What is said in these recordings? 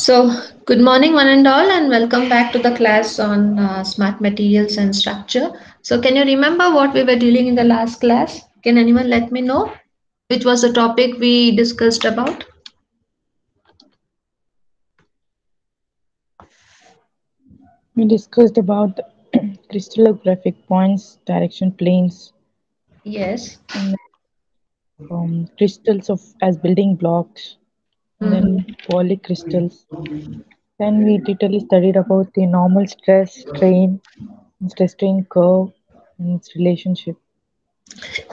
So, good morning, one and all, and welcome back to the class on smart materials and structure. So, can you remember what we were dealing in the last class? Can anyone let me know which was the topic we discussed about? We discussed about crystallographic points, direction planes, Yes. and crystals of as building blocks, and then Mhm. polycrystals. Then we detailed studied about the normal stress, strain, and stress strain curve and its relationship.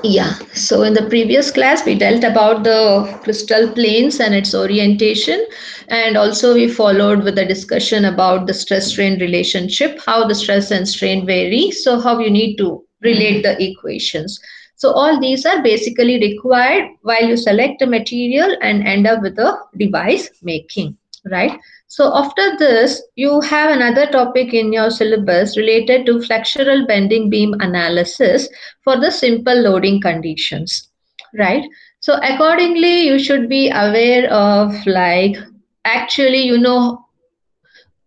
Yeah, so in the previous class, we dealt about the crystal planes and its orientation, and also we followed with a discussion about the stress strain relationship, how the stress and strain vary, so how you need to relate the equations. So, all these are basically required while you select a material and end up with a device making, right? So after this, you have another topic in your syllabus related to flexural bending beam analysis for the simple loading conditions, right? So accordingly, you should be aware of like actually,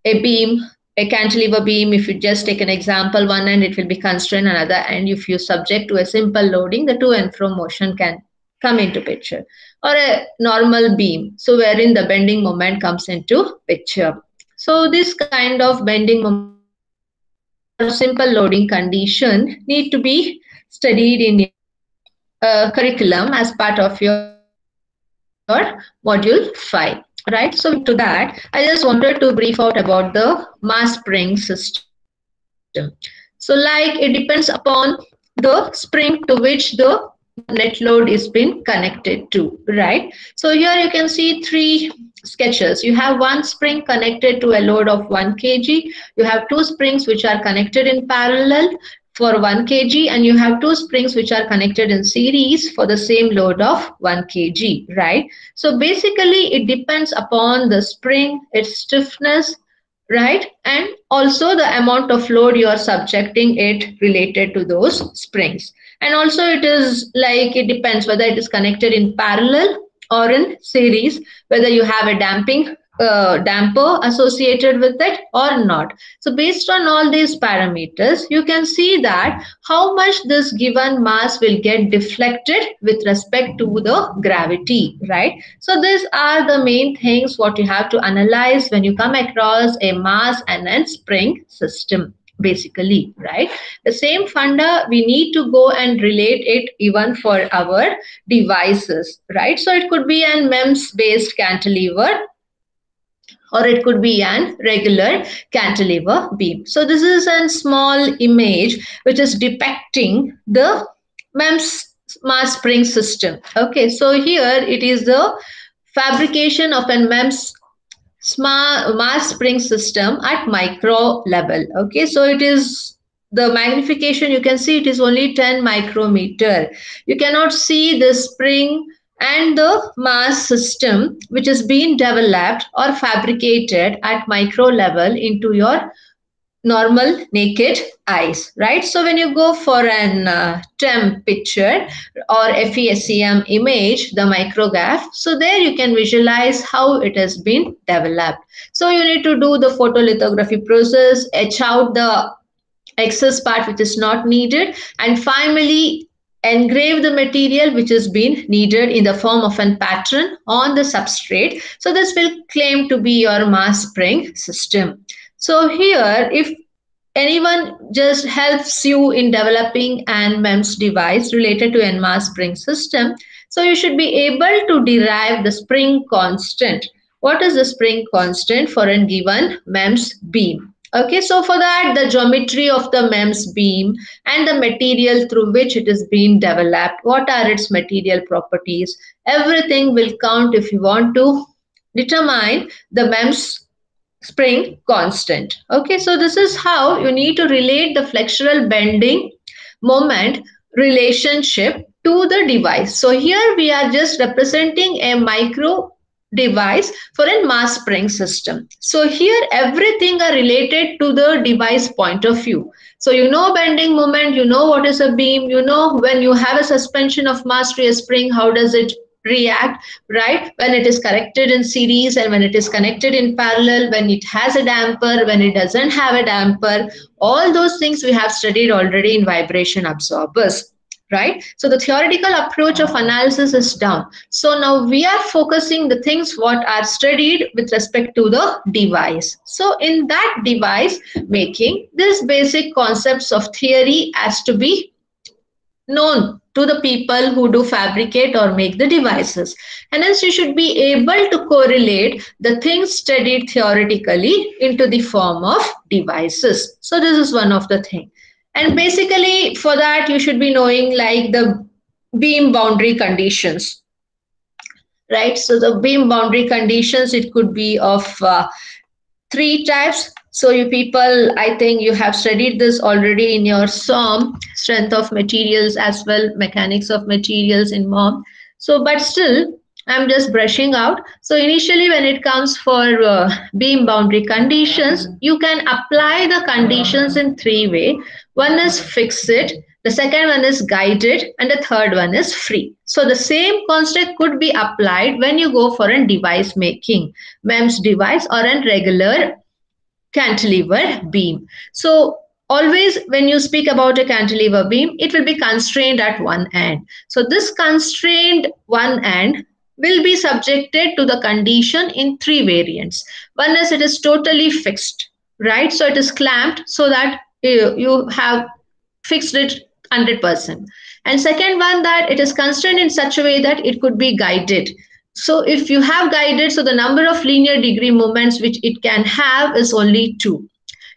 a beam, a cantilever beam, if you just take an example, one end it will be constrained, another end if you subject to a simple loading, the to and fro motion can come into picture. Or a normal beam, so wherein the bending moment comes into picture. So this kind of bending moment or simple loading condition need to be studied in your curriculum as part of your module 5, right? So before coming to that, I just wanted to brief out about the mass spring system. So like it depends upon the spring to which the net load is been connected to, right? So here you can see three sketches. You have one spring connected to a load of 1 kg. You have two springs which are connected in parallel for 1 kg, and you have two springs which are connected in series for the same load of 1 kg, right? So basically it depends upon the spring, its stiffness, right? And also the amount of load you are subjecting it related to those springs. And also it is like it depends whether it is connected in parallel or in series, whether you have a damping damper associated with it or not. So based on all these parameters, you can see that how much this given mass will get deflected with respect to the gravity, right? So these are the main things what you have to analyze when you come across a mass and then spring system, basically, right? The same funda we need to go and relate it even for our devices, right? So it could be an MEMS based cantilever or it could be an regular cantilever beam. So this is a small image which is depicting the MEMS mass spring system. Okay, so here it is the fabrication of an MEMS smart mass spring system at micro level. Okay, so it is the magnification, you can see it is only 10 micrometer. You cannot see the spring and the mass system which is being developed or fabricated at micro level into your normal naked eyes, right? So when you go for an TEM picture or FESEM image, the micrograph, so there you can visualize how it has been developed. So you need to do the photolithography process, etch out the excess part which is not needed, and finally engrave the material which has been needed in the form of a pattern on the substrate. So this will claim to be your mass spring system. So here, if anyone just helps you in developing an MEMS device related to a mass spring system, so you should be able to derive the spring constant. What is the spring constant for a given MEMS beam? Okay, so for that, the geometry of the MEMS beam and the material through which it is being developed, what are its material properties, everything will count if you want to determine the MEMS spring constant. Okay, so this is how you need to relate the flexural bending moment relationship to the device. So here we are just representing a micro device for a mass spring system. So here everything are related to the device point of view. So you know bending moment, you know what is a beam, you know when you have a suspension of mass to a spring, how does it react, right? When it is connected in series and when it is connected in parallel, when it has a damper, when it doesn't have a damper, all those things we have studied already in vibration absorbers, right? So the theoretical approach of analysis is done. So now we are focusing the things what are studied with respect to the device. So in that device making, these basic concepts of theory has to be known to the people who do fabricate or make the devices, and hence you should be able to correlate the things studied theoretically into the form of devices. So this is one of the thing, and basically for that you should be knowing like the beam boundary conditions, right? So the beam boundary conditions, it could be of three types. So you people, I think you have studied this already in your SOM, strength of materials, as well mechanics of materials in MOM. So but still I'm just brushing out. So initially when it comes for beam boundary conditions, you can apply the conditions in three ways. One is fixed, the second one is guided, and the third one is free. So the same concept could be applied when you go for a device making, MEMS device or a regular cantilever beam. So always when you speak about a cantilever beam, it will be constrained at one end. So this constrained one end will be subjected to the condition in three variants. One is it is totally fixed, right? So it is clamped so that you have fixed it 100%. And second one, that it is constrained in such a way that it could be guided. So if you have guided, so the number of linear degree moments which it can have is only 2.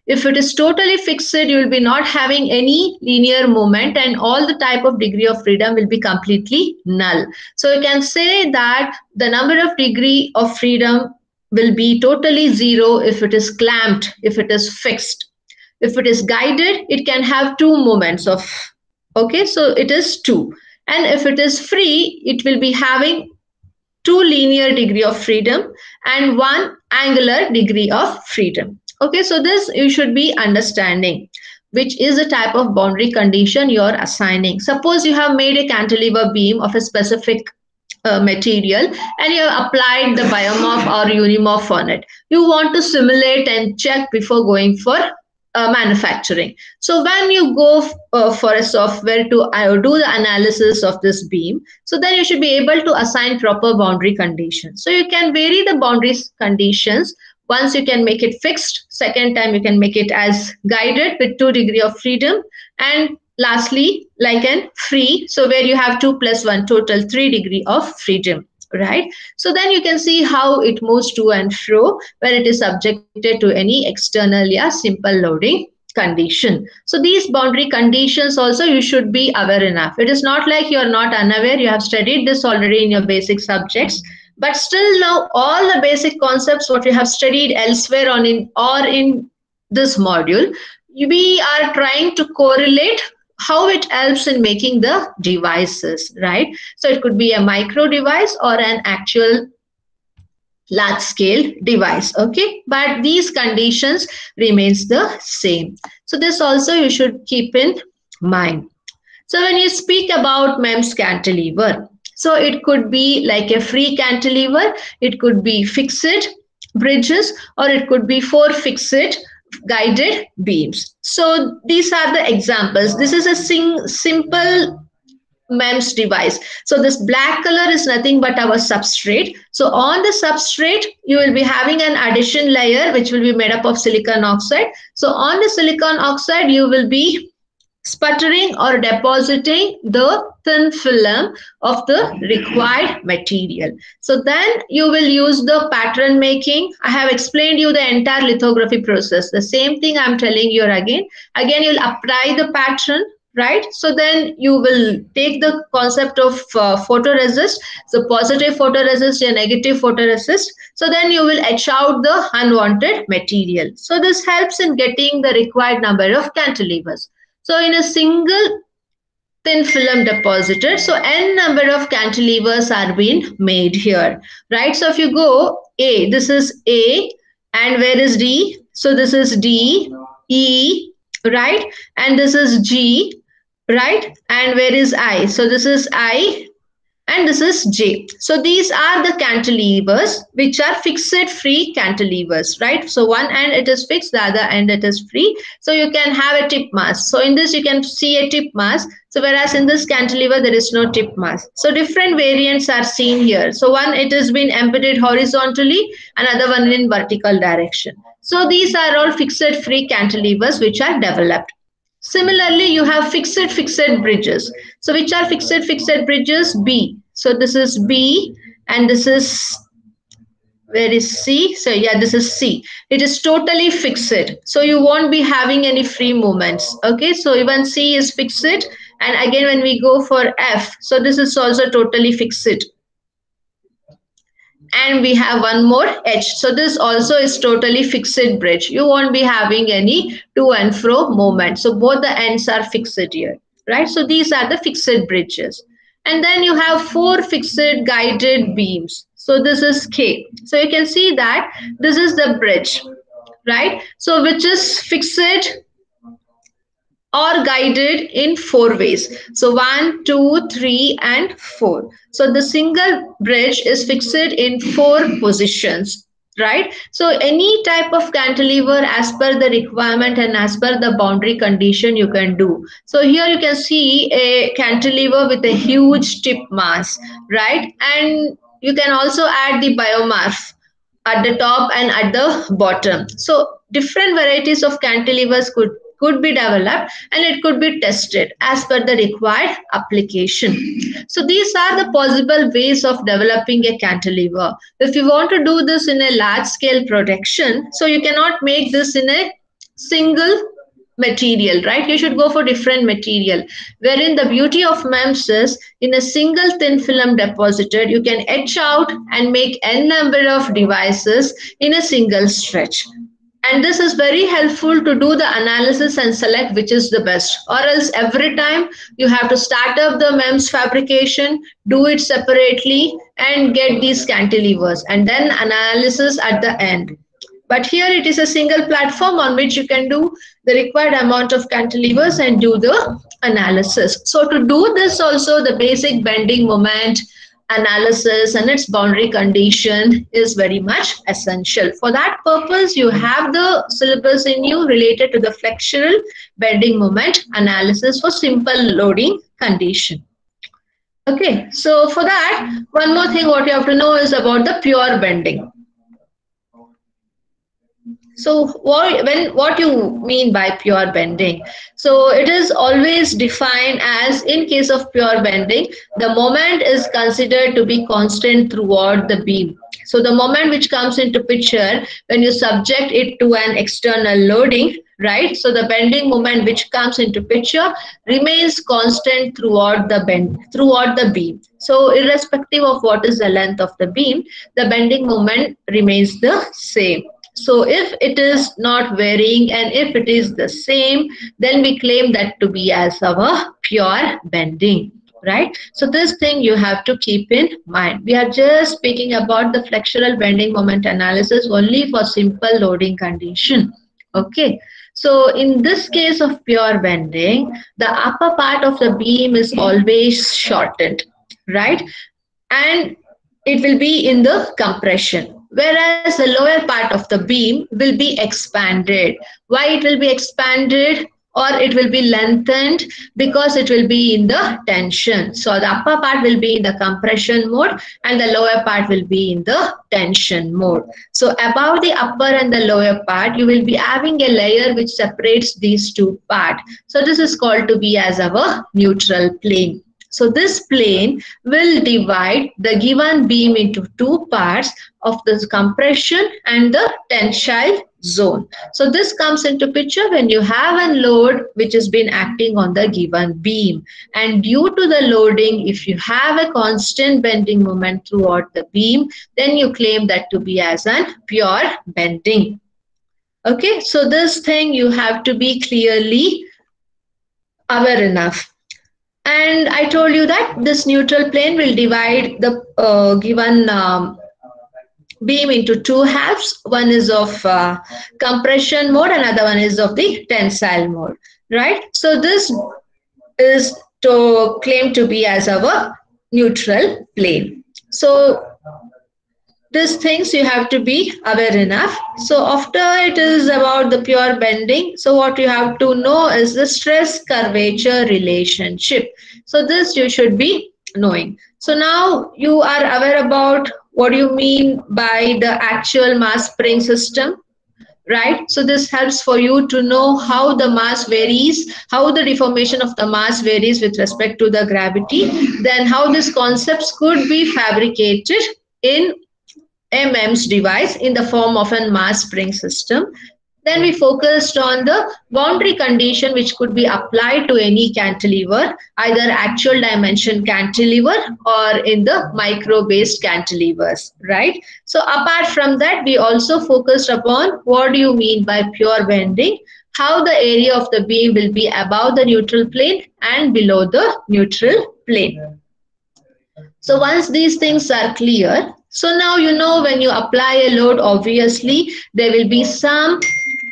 If it is totally fixed, you will be not having any linear moment and all the type of degree of freedom will be completely null. So you can say that the number of degree of freedom will be totally 0 if it is clamped, if it is fixed. If it is guided, it can have 2 moments of, okay, so it is 2. And if it is free, it will be having 2 linear degree of freedom and 1 angular degree of freedom. Okay, so this you should be understanding, which is a type of boundary condition you are assigning. Suppose you have made a cantilever beam of a specific material and you have applied the biomorph or unimorph on it. You want to simulate and check before going for manufacturing. So when you go for a software to do the analysis of this beam, so then you should be able to assign proper boundary conditions. So you can vary the boundaries conditions. Once you can make it fixed, second time you can make it as guided with 2 degree of freedom, and lastly like an free, so where you have 2 plus 1 total 3 degree of freedom, right? So then you can see how it moves to and fro where it is subjected to any external simple loading condition. So these boundary conditions also you should be aware enough. It is not like you are not unaware, you have studied this already in your basic subjects, but still now all the basic concepts what we have studied elsewhere on in or in this module, we are trying to correlate how it helps in making the devices, right? So it could be a micro device or an actual large scale device, okay? But these conditions remains the same. So this also you should keep in mind. So when you speak about MEMS cantilever, so it could be like a free cantilever, it could be fixed bridges, or it could be 4 fixed guided beams. So these are the examples. This is a simple MEMS device. So this black color is nothing but our substrate. So on the substrate, you will be having an addition layer which will be made up of silicon oxide. So on the silicon oxide, you will be sputtering or depositing the thin film of the required material. So then you will use the pattern making. I have explained you the entire lithography process. The same thing I'm telling you again. Again, you'll apply the pattern, right? So then you will take the concept of photoresist, so positive photoresist and negative photoresist. So then you will etch out the unwanted material. So this helps in getting the required number of cantilevers. So in a single thin film deposited, so n number of cantilevers are being made here, right? So if you go A, this is A, and where is D? So this is D, E, right? And this is G, right? And where is I? So this is I, and this is J. So these are the cantilevers which are fixed free cantilevers, right? So one end it is fixed, the other end it is free. So you can have a tip mass. So in this you can see a tip mass. So whereas in this cantilever there is no tip mass. So different variants are seen here. So one it has been embedded horizontally, another one in vertical direction. So these are all fixed free cantilevers which are developed. Similarly, you have fixed bridges. So which are fixed bridges? B. So this is B and this is, where is C? So yeah, this is C. It is totally fixed. So you won't be having any free movements. Okay, so even C is fixed. And again, when we go for F, so this is also totally fixed. And we have one more H. So this also is totally fixed bridge. You won't be having any to and fro movement. So both the ends are fixed here, right? So these are the fixed bridges. And then you have 4 fixed guided beams. So this is K. So you can see that this is the bridge, right? So which is fixed or guided in 4 ways. So 1, 2, 3, and 4. So the single bridge is fixed in 4 positions, right? So any type of cantilever as per the requirement and as per the boundary condition you can do. So here you can see a cantilever with a huge tip mass, right? And you can also add the biomorph at the top and at the bottom. So different varieties of cantilevers could be developed and it could be tested as per the required application. So these are the possible ways of developing a cantilever. If you want to do this in a large scale production, so you cannot make this in a single material, right? You should go for different material, wherein the beauty of MEMS is in a single thin film deposited you can etch out and make n number of devices in a single stretch. And this is very helpful to do the analysis and select which is the best, or else every time you have to start up the MEMS fabrication, do it separately and get these cantilevers and then analysis at the end. But here it is a single platform on which you can do the required amount of cantilevers and do the analysis. So to do this also, the basic bending moment analysis and its boundary condition is very much essential. For that purpose, you have the syllabus in you related to the flexural bending moment analysis for simple loading condition. Okay, so for that, one more thing what you have to know is about the pure bending. So what you mean by pure bending? So it is always defined as, in case of pure bending, the moment is considered to be constant throughout the beam. So the moment which comes into picture when you subject it to an external loading, right? So the bending moment which comes into picture remains constant throughout the beam. So irrespective of what is the length of the beam, the bending moment remains the same. So if it is not varying and if it is the same, then we claim that to be as our pure bending, right? So this thing you have to keep in mind. We are just speaking about the flexural bending moment analysis only for simple loading condition. Okay. So in this case of pure bending, the upper part of the beam is always shortened, right? And it will be in the compression. Whereas the lower part of the beam will be expanded. Why it will be expanded or it will be lengthened? Because it will be in the tension. So the upper part will be in the compression mode and the lower part will be in the tension mode. So above the upper and the lower part, you will be having a layer which separates these two parts. So this is called to be as our neutral plane. So this plane will divide the given beam into two parts of the compression and the tensile zone. So this comes into picture when you have a load which has been acting on the given beam. And due to the loading, if you have a constant bending moment throughout the beam, then you claim that to be as an pure bending. Okay, so this thing you have to be clearly aware enough. And I told you that this neutral plane will divide the given beam into two halves. One is of compression mode, another one is of the tensile mode, right? So this is to claim to be as our neutral plane. So these things you have to be aware enough. So after it is about the pure bending, so what you have to know is the stress curvature relationship. So this you should be knowing. So now you are aware about what you mean by the actual mass spring system, right? So this helps for you to know how the mass varies, how the deformation of the mass varies with respect to the gravity, then how these concepts could be fabricated in MEMS device in the form of a mass spring system. Then we focused on the boundary condition which could be applied to any cantilever, either actual dimension cantilever or in the micro based cantilevers, right? So apart from that, we also focused upon what do you mean by pure bending, how the area of the beam will be above the neutral plane and below the neutral plane. So once these things are clear, so now you know when you apply a load, obviously there will be some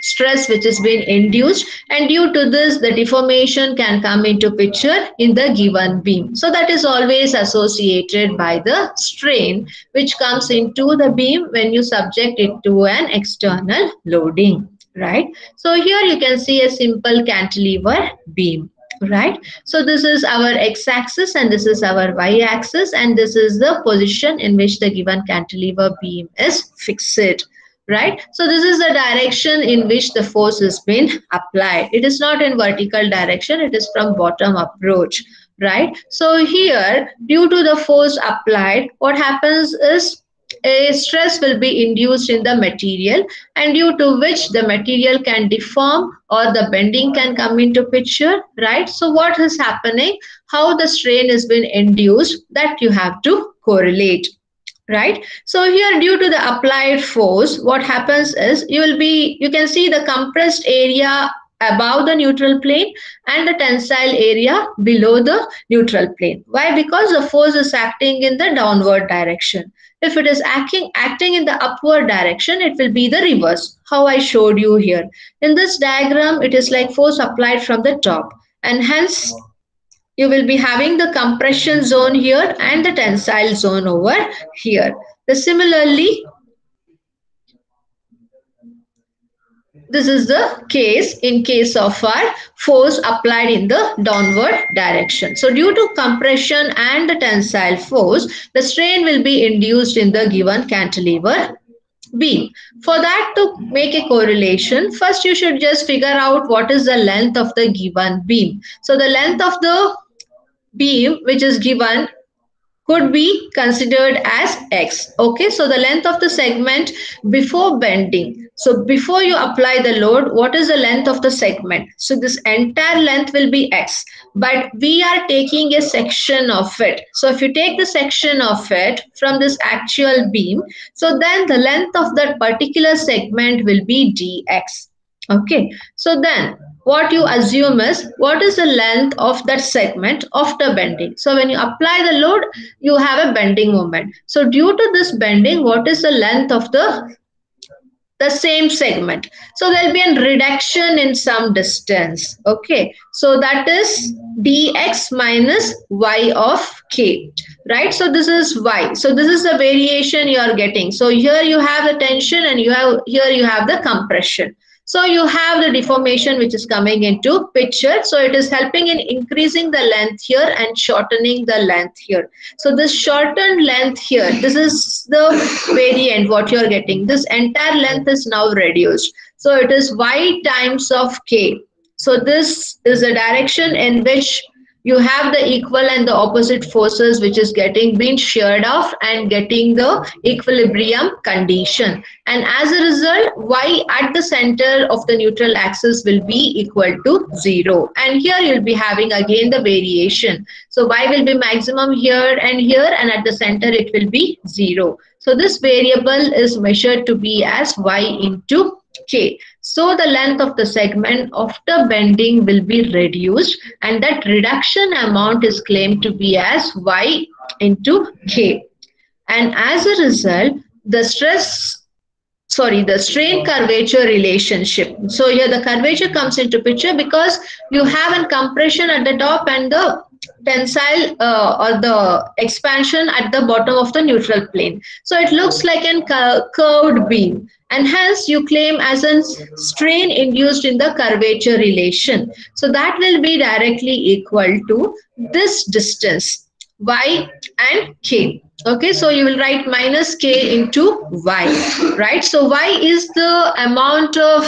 stress which is being induced, and due to this the deformation can come into picture in the given beam. So that is always associated by the strain which comes into the beam when you subject it to an external loading, right? So here you can see a simple cantilever beam, right? So this is our x-axis and this is our y-axis, and this is the position in which the given cantilever beam is fixed, right? So this is the direction in which the force has been applied. It is not in vertical direction, it is from bottom approach, right? So here, due to the force applied, what happens is a stress will be induced in the material, and due to which the material can deform or the bending can come into picture, right? So what is happening, how the strain has been induced, that you have to correlate, right? So here due to the applied force, what happens is you can see the compressed area above the neutral plane and the tensile area below the neutral plane. Why? Because the force is acting in the downward direction. If it is acting in the upward direction, it will be the reverse, how I showed you here. In this diagram, it is like force applied from the top, and hence you will be having the compression zone here and the tensile zone over here. Similarly, this is the case in case of our force applied in the downward direction. So due to compression and the tensile force, the strain will be induced in the given cantilever beam. For that to make a correlation, first you should just figure out what is the length of the given beam. So the length of the beam which is given could be considered as x. Okay, so the length of the segment before bending. So before you apply the load, what is the length of the segment? So this entire length will be x, but we are taking a section of it. So if you take the section of it from this actual beam, so then the length of that particular segment will be dx. Okay, so then what you assume is what is the length of that segment after bending. So when you apply the load, you have a bending moment. So due to this bending, what is the length of the same segment? So there will be a reduction in some distance. Okay, so that is dx minus y of k, right? So this is y. So this is the variation you are getting. So here you have the tension and here you have the compression. So you have the deformation which is coming into picture. So it is helping in increasing the length here and shortening the length here. So this shortened length here, this is the variant what you are getting. This entire length is now reduced. So it is y times of k. So this is the direction in which you have the equal and the opposite forces which is being sheared off and getting the equilibrium condition, and as a result y at the center of the neutral axis will be equal to 0, and here you'll be having again the variation. So y will be maximum here, and at the center it will be 0. So this variable is measured to be as y into k. So the length of the segment after bending will be reduced, and that reduction amount is claimed to be as y into k. And as a result, the strain curvature relationship. So here the curvature comes into picture because you have a compression at the top and the tensile or the expansion at the bottom of the neutral plane. So it looks like a curved beam, and hence you claim as a strain induced in the curvature relation. So that will be directly equal to this distance y and k. Okay, so you will write minus k into y, right? So y is the amount of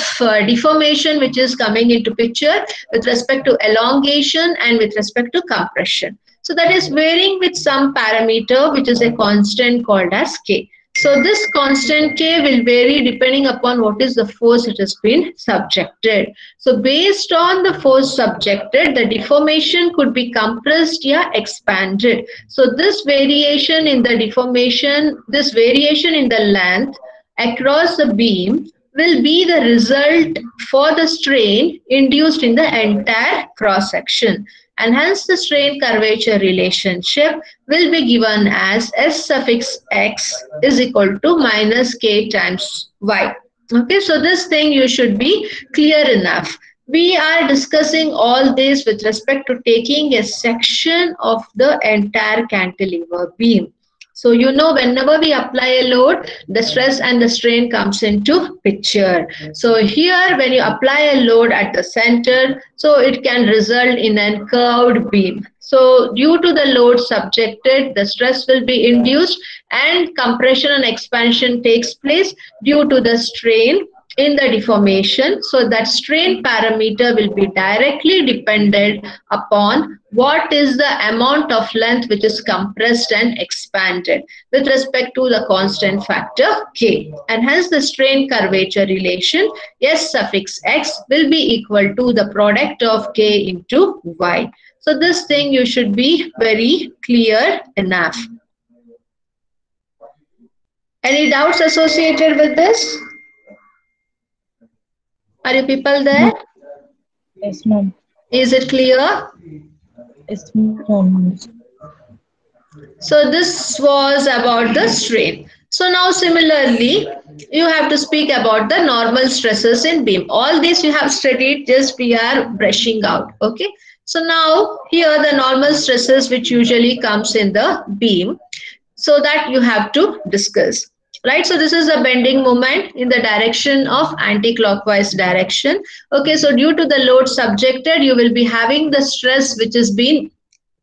deformation which is coming into picture with respect to elongation and with respect to compression. So that is varying with some parameter which is a constant called as k. So this constant k will vary depending upon what is the force it has been subjected. So based on the force subjected, the deformation could be compressed or expanded. So this variation in the deformation, this variation in the length across the beam will be the result for the strain induced in the entire cross section, and hence the strain curvature relationship will be given as S suffix x is equal to minus k times y. Okay, so this thing you should be clear enough. We are discussing all this with respect to taking a section of the entire cantilever beam. So you know, whenever we apply a load, the stress and the strain comes into picture. So here when you apply a load at the center, so it can result in a curved beam. So due to the load subjected, the stress will be induced and compression and expansion takes place due to the strain in the deformation. So that strain parameter will be directly dependent upon what is the amount of length which is compressed and expanded with respect to the constant factor k, and hence the strain curvature relation S suffix x will be equal to the product of k into y. So this thing you should be very clear enough. Any doubts associated with this? Are you people there? Yes, ma'am. Is it clear? Yes, ma'am. So this was about the strain. So now similarly, you have to speak about the normal stresses in beam. All this you have studied, just we are brushing out. Okay. So now here the normal stresses which usually comes in the beam, so that you have to discuss. Right, so this is a bending moment in the direction of anti-clockwise direction. Okay, so due to the load subjected, you will be having the stress which is being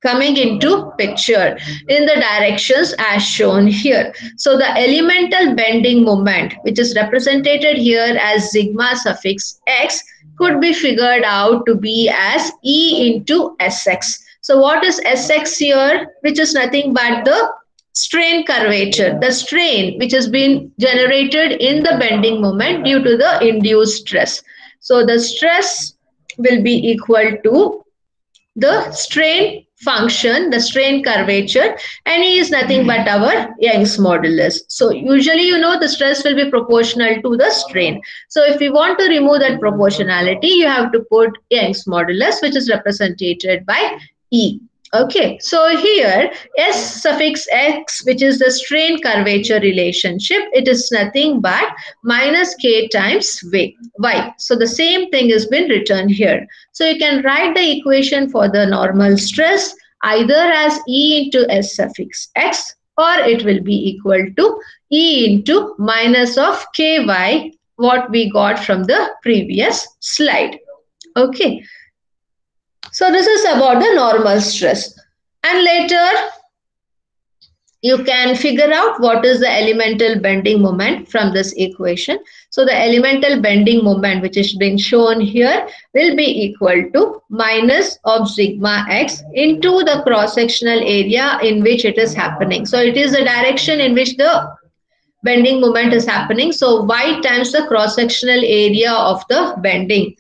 coming into picture in the directions as shown here. So the elemental bending moment, which is represented here as sigma suffix x, could be figured out to be as E into Sx. So what is Sx here? Which is nothing but the strain curvature, the strain which has been generated in the bending moment due to the induced stress. So the stress will be equal to the strain function, the strain curvature, and E is nothing but our Young's modulus. So usually, you know, the stress will be proportional to the strain. So if we want to remove that proportionality, you have to put Young's modulus, which is represented by E. Okay, so here S suffix x, which is the strain curvature relationship, it is nothing but minus k times y. So the same thing has been written here. So you can write the equation for the normal stress either as E into S suffix x, or it will be equal to E into minus of ky, what we got from the previous slide. Okay. So this is about the normal stress. And later you can figure out what is the elemental bending moment from this equation. So the elemental bending moment which is being shown here will be equal to minus of sigma x into the cross-sectional area in which it is happening. So it is the direction in which the bending moment is happening. So y times the cross-sectional area of the bending.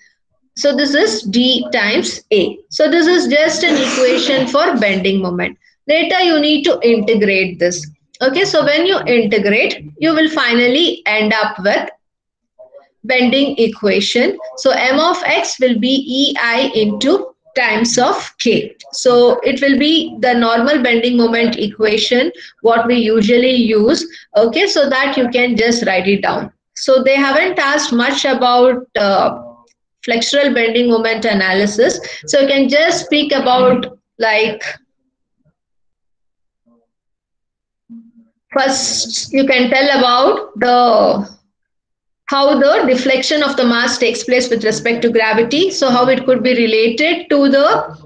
So this is d times a. So this is just an equation for bending moment. Later you need to integrate this. Okay, so when you integrate, you will finally end up with bending equation. So m of x will be ei into times of k. So it will be the normal bending moment equation what we usually use. Okay, so that you can just write it down. So they haven't asked much about flexural bending moment analysis. So you can just speak about Like first you can tell about the how the deflection of the mass takes place with respect to gravity. So how it could be related to the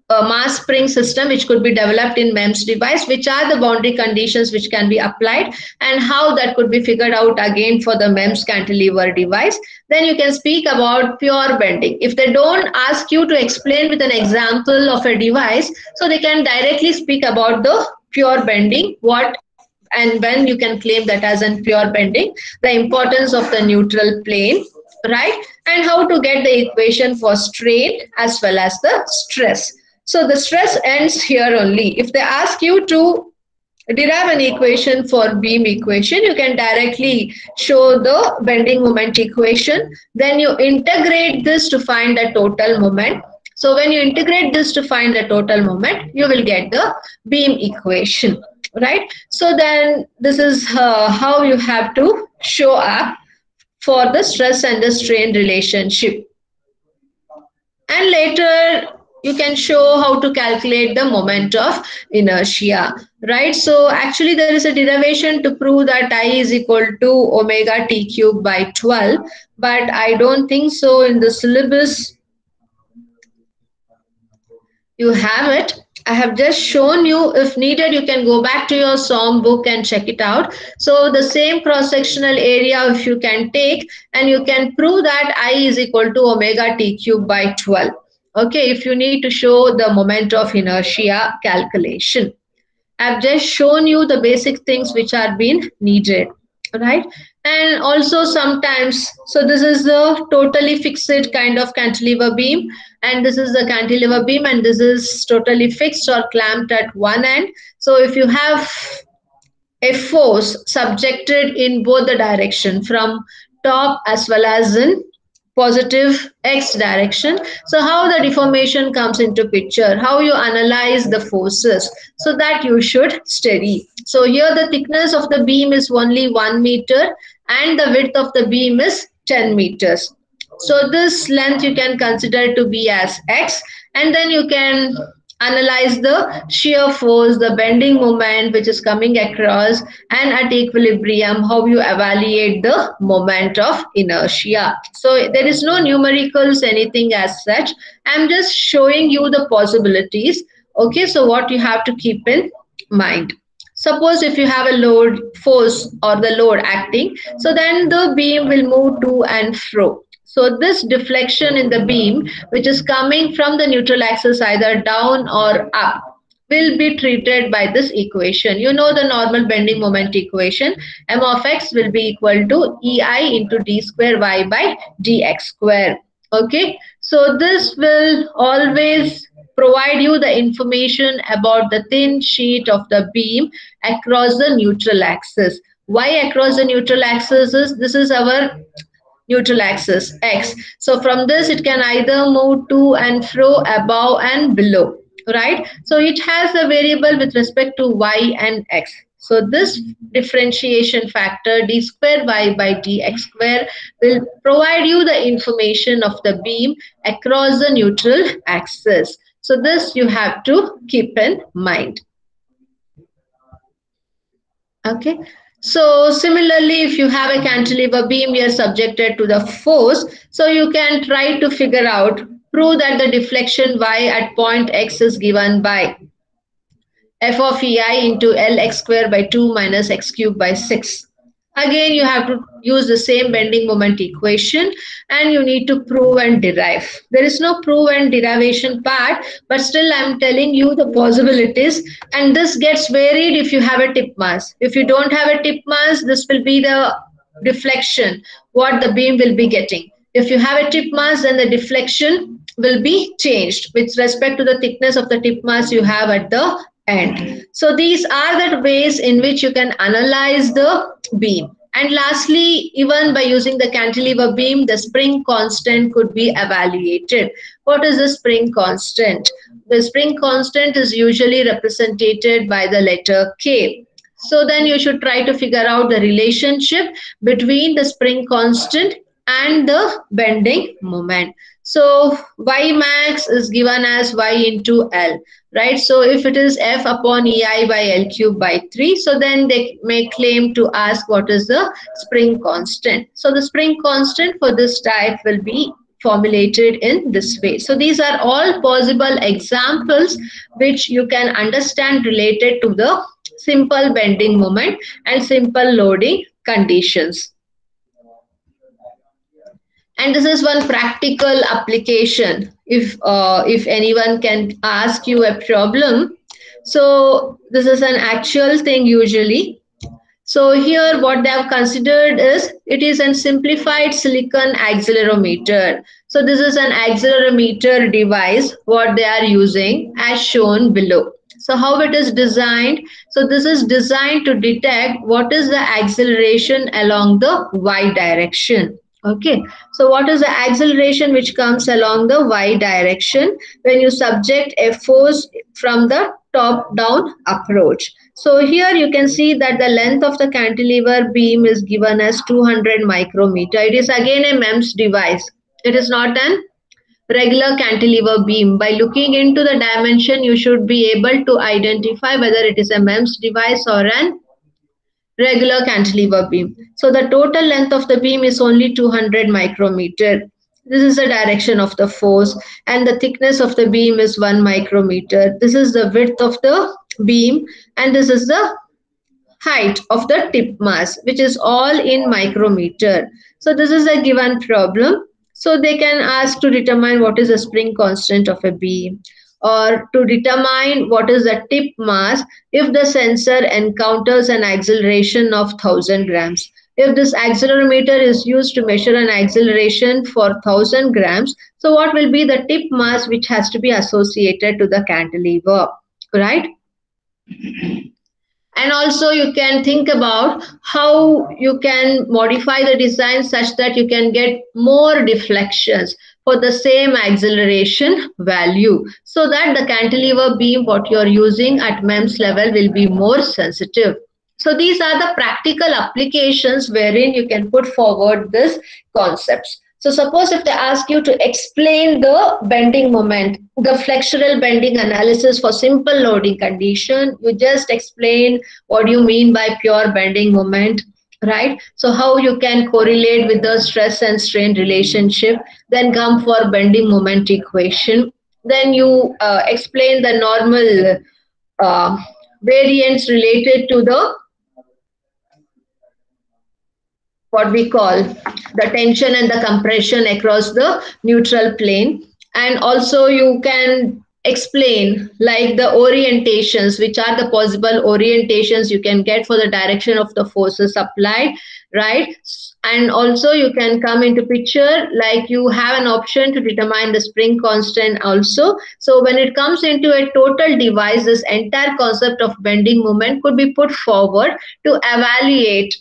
mass spring system which could be developed in MEMS device, which are the boundary conditions which can be applied, and how that could be figured out again for the MEMS cantilever device. Then you can speak about pure bending. If they don't ask you to explain with an example of a device, so they can directly speak about the pure bending, what and when you can claim that as in pure bending, the importance of the neutral plane, right? And how to get the equation for strain as well as the stress. So the stress ends here only. If they ask you to derive an equation for beam equation, you can directly show the bending moment equation. Then you integrate this to find the total moment. So when you integrate this to find the total moment, you will get the beam equation, right? So then this is how you have to show up for the stress and the strain relationship. And later you can show how to calculate the moment of inertia, right? So actually there is a derivation to prove that I is equal to omega t cube by 12, but I don't think so in the syllabus you have it. I have just shown you. If needed, you can go back to your SOM book and check it out. So the same cross-sectional area, if you can take, and you can prove that I is equal to omega t cube by 12. Okay, if you need to show the moment of inertia calculation. I've just shown you the basic things which are being needed, right? And also sometimes, so this is the totally fixed kind of cantilever beam, and this is the cantilever beam, and this is totally fixed or clamped at one end. So if you have a force subjected in both the direction from top as well as in positive x direction, so how the deformation comes into picture, how you analyze the forces, so that you should study. So here the thickness of the beam is only 1 meter and the width of the beam is 10 meters. So this length you can consider to be as x, and then you can analyze the shear force, the bending moment which is coming across, and at equilibrium how you evaluate the moment of inertia. So there is no numericals anything as such. I'm just showing you the possibilities. Okay, so what you have to keep in mind. Suppose if you have a load force or the load acting, so then the beam will move to and fro. So this deflection in the beam, which is coming from the neutral axis either down or up, will be treated by this equation. You know the normal bending moment equation. M of x will be equal to EI into d square y by dx square. Okay. So this will always provide you the information about the thin sheet of the beam across the neutral axis. Why across the neutral axis is this is our neutral axis x. So from this it can either move to and fro, above and below, right? So it has a variable with respect to y and x. So this differentiation factor d square y by dx square will provide you the information of the beam across the neutral axis. So this you have to keep in mind. Okay. So similarly, if you have a cantilever beam, you are subjected to the force. So you can try to figure out, prove that the deflection y at point x is given by f of ei into lx square by 2 minus x cube by 6. Again, you have to use the same bending moment equation and you need to prove and derive. There is no prove and derivation part, but still I'm telling you the possibilities, and this gets varied if you have a tip mass. If you don't have a tip mass, this will be the deflection, what the beam will be getting. If you have a tip mass, then the deflection will be changed with respect to the thickness of the tip mass you have at the end. So these are the ways in which you can analyze the beam. And lastly, even by using the cantilever beam, the spring constant could be evaluated. What is the spring constant? The spring constant is usually represented by the letter K. So then you should try to figure out the relationship between the spring constant and the bending moment. So Y max is given as Y into L, right? So if it is F upon EI by L cube by 3, so then they may claim to ask what is the spring constant. So the spring constant for this type will be formulated in this way. So these are all possible examples which you can understand related to the simple bending moment and simple loading conditions. And this is one practical application. If anyone can ask you a problem, so this is an actual thing usually. So here what they have considered is it is a simplified silicon accelerometer. So this is an accelerometer device what they are using as shown below. So how it is designed? So this is designed to detect what is the acceleration along the y direction. Okay, so what is the acceleration which comes along the y direction when you subject a force from the top down approach? So here you can see that the length of the cantilever beam is given as 200 micrometer. It is again a MEMS device. It is not an regular cantilever beam. By looking into the dimension, you should be able to identify whether it is a MEMS device or an regular cantilever beam. So the total length of the beam is only 200 micrometer. This is the direction of the force, and the thickness of the beam is 1 micrometer. This is the width of the beam, and this is the height of the tip mass, which is all in micrometer. So this is a given problem. So they can ask to determine what is the spring constant of a beam, or to determine what is the tip mass if the sensor encounters an acceleration of 1000 grams. If this accelerometer is used to measure an acceleration for 1000 grams, so what will be the tip mass which has to be associated to the cantilever, right? And also you can think about how you can modify the design such that you can get more deflections for the same acceleration value, so that the cantilever beam what you are using at MEMS level will be more sensitive. So these are the practical applications wherein you can put forward these concepts. So suppose if they ask you to explain the bending moment, the flexural bending analysis for simple loading condition, you just explain what you mean by pure bending moment, right? So how you can correlate with the stress and strain relationship, then come for bending moment equation. Then you explain the normal variance related to the what we call the tension and the compression across the neutral plane. And also you can explain like the orientations, which are the possible orientations you can get for the direction of the forces applied, right? And also you can come into picture like you have an option to determine the spring constant also. So when it comes into a total device, this entire concept of bending moment could be put forward to evaluate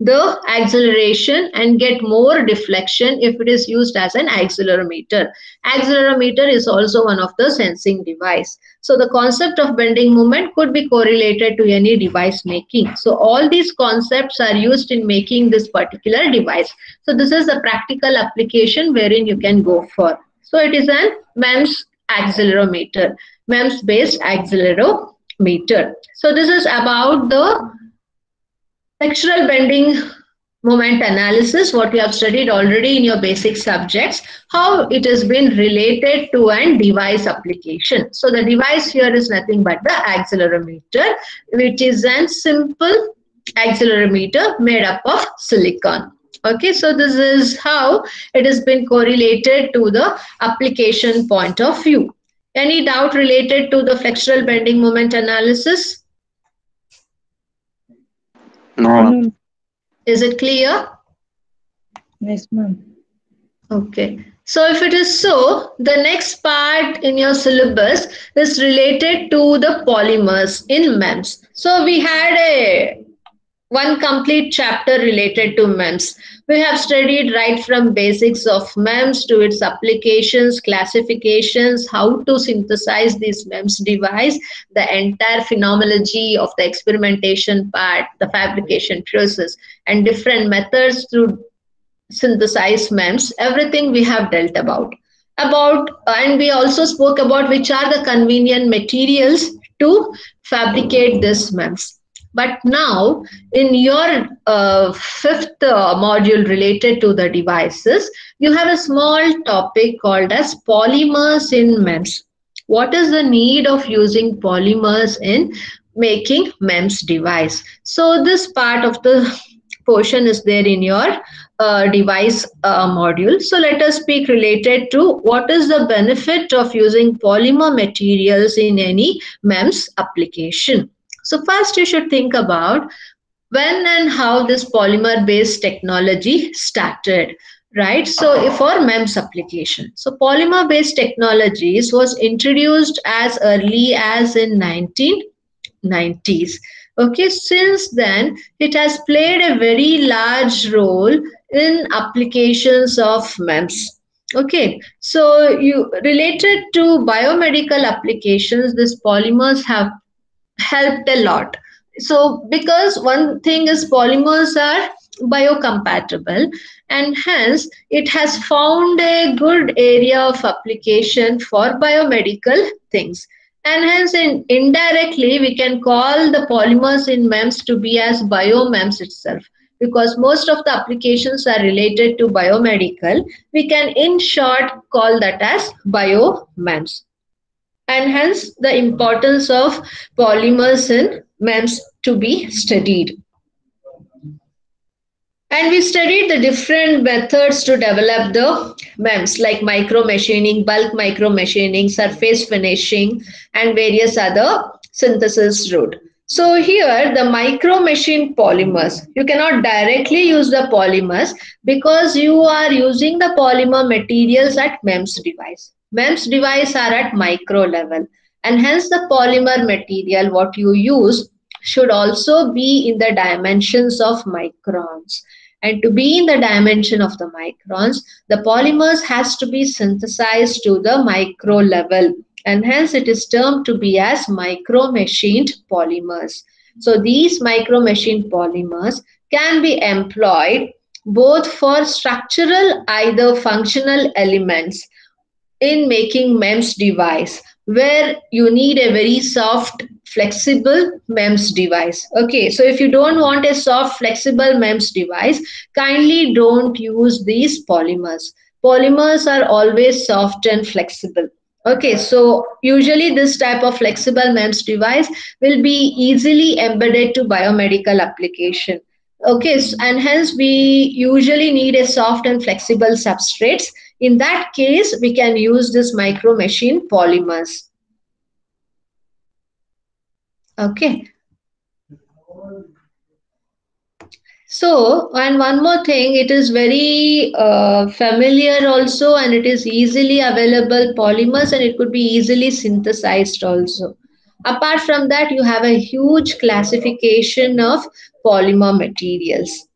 the acceleration and get more deflection if it is used as an accelerometer. Accelerometer is also one of the sensing device. So the concept of bending moment could be correlated to any device making. So all these concepts are used in making this particular device. So this is a practical application wherein you can go for. So it is an MEMS accelerometer, MEMS based accelerometer. So this is about the flexural bending moment analysis, what you have studied already in your basic subjects, how it has been related to a device application. So the device here is nothing but the accelerometer, which is a simple accelerometer made up of silicon. Okay, so this is how it has been correlated to the application point of view. Any doubt related to the flexural bending moment analysis? No. Is it clear? Yes, ma'am. Okay. So if it is so, the next part in your syllabus is related to the polymers in MEMS. So we had one complete chapter related to MEMS. We have studied right from basics of MEMS to its applications, classifications, how to synthesize this MEMS device, the entire phenomenology of the experimentation part, the fabrication process, and different methods to synthesize MEMS. Everything we have dealt about. about, and we also spoke about which are the convenient materials to fabricate this MEMS. But now, in your fifth module related to the devices, you have a small topic called as polymers in MEMS. What is the need of using polymers in making MEMS device? So this part of the portion is there in your device module. So let us speak related to what is the benefit of using polymer materials in any MEMS application. So first you should think about when and how this polymer based technology started, right? So for MEMS application, so polymer based technologies was introduced as early as in 1990s. Okay, since then it has played a very large role in applications of MEMS. Okay, so you related to biomedical applications, these polymers have helped a lot. So because one thing is polymers are biocompatible, and hence it has found a good area of application for biomedical things, and hence indirectly we can call the polymers in MEMS to be as biomems itself, because most of the applications are related to biomedical. We can in short call that as biomems, and hence the importance of polymers in MEMS to be studied. And we studied the different methods to develop the MEMS like micro machining, bulk micro machining, surface finishing, and various other synthesis route. So here the micro machine polymers, you cannot directly use the polymers because you are using the polymer materials at MEMS device. MEMS device are at micro level, and hence the polymer material what you use should also be in the dimensions of microns. And to be in the dimension of the microns, the polymers has to be synthesized to the micro level, and hence it is termed to be as micro machined polymers. So these micro machined polymers can be employed both for structural either functional elements in making MEMS device, where you need a very soft flexible MEMS device. Okay, so if you don't want a soft flexible MEMS device, kindly don't use these polymers. Polymers are always soft and flexible. Okay, so usually this type of flexible MEMS device will be easily embedded to biomedical application. Okay, and hence we usually need a soft and flexible substrates. In that case, we can use this micro machine polymers. Okay. So, and one more thing, it is very familiar also, and it is easily available polymers, and it could be easily synthesized also. Apart from that, you have a huge classification of polymer materials,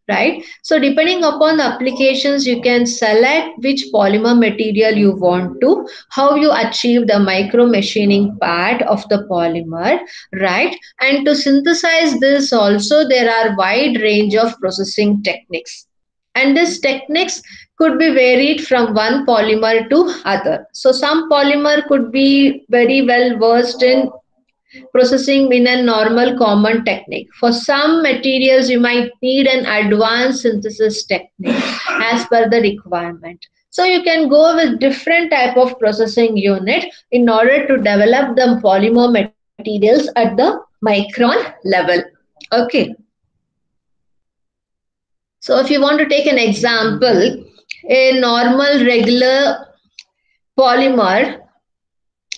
right? So depending upon the applications, you can select which polymer material you want to, how you achieve the micro machining part of the polymer, right? And to synthesize this also, there are wide range of processing techniques, and these techniques could be varied from one polymer to other. So some polymer could be very well versed in processing in a normal common technique. For some materials, you might need an advanced synthesis technique as per the requirement. So you can go with different type of processing unit in order to develop the polymer materials at the micron level. Okay. So if you want to take an example, a normal regular polymer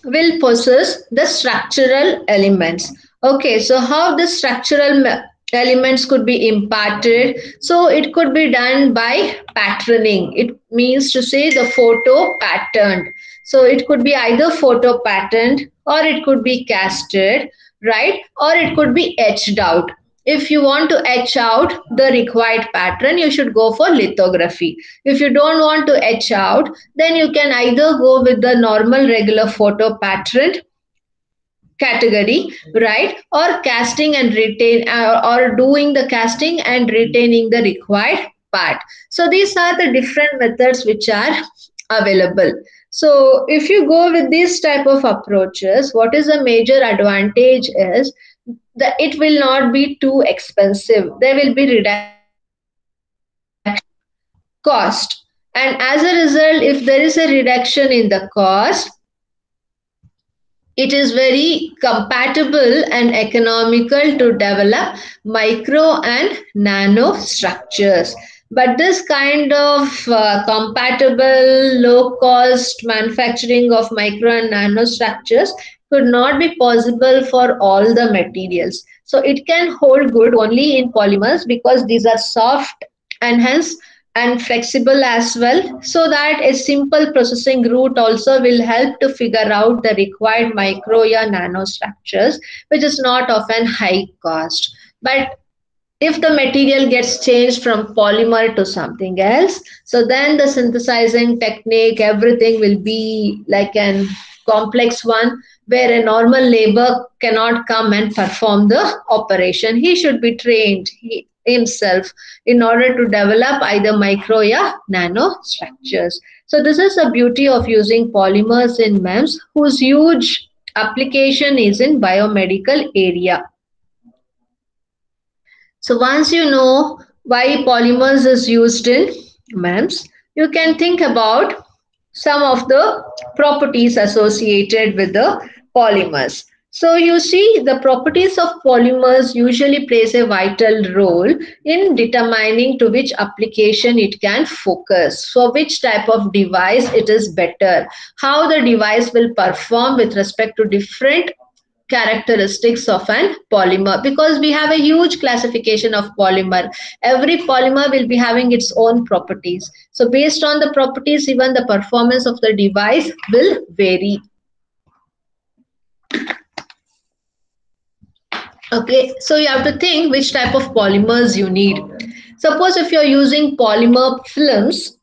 will possess the structural elements. Okay, so how the structural elements could be imparted? So it could be done by patterning. It means to say the photo patterned. So it could be either photo patterned, or it could be casted, right? Or it could be etched out. If you want to etch out the required pattern, you should go for lithography. If you don't want to etch out, then you can either go with the normal regular photo pattern category, right? Or casting and retain, or doing the casting and retaining the required part. So these are the different methods which are available. So if you go with this type of approaches, what is the major advantage is that it will not be too expensive. There will be reduction in cost. And as a result, if there is a reduction in the cost, it is very compatible and economical to develop micro and nano structures. But this kind of compatible, low cost manufacturing of micro and nano structures could not be possible for all the materials. So it can hold good only in polymers because these are soft and hence and flexible as well, so that a simple processing route also will help to figure out the required micro or nano structures, which is not of an high cost. But if the material gets changed from polymer to something else, so then the synthesizing technique, everything will be like an complex one where a normal labor cannot come and perform the operation. He should be trained himself in order to develop either micro or nano structures. So this is the beauty of using polymers in MEMS, whose huge application is in biomedical area. So once you know why polymers is used in MEMS, you can think about some of the properties associated with the polymers. So you see the properties of polymers usually plays a vital role in determining to which application it can focus, for which type of device it is better, how the device will perform with respect to different characteristics of an polymer, because we have a huge classification of polymer. Every polymer will be having its own properties, so based on the properties even the performance of the device will vary. Okay, so you have to think which type of polymers you need. Suppose if you're using polymer films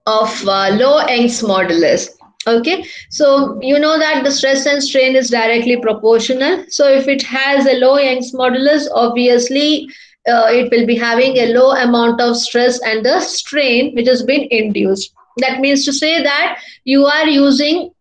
of low Young's modulus. Okay, so you know that the stress and strain is directly proportional. So if it has a low Young's modulus, obviously it will be having a low amount of stress and the strain which has been induced. That means to say that you are using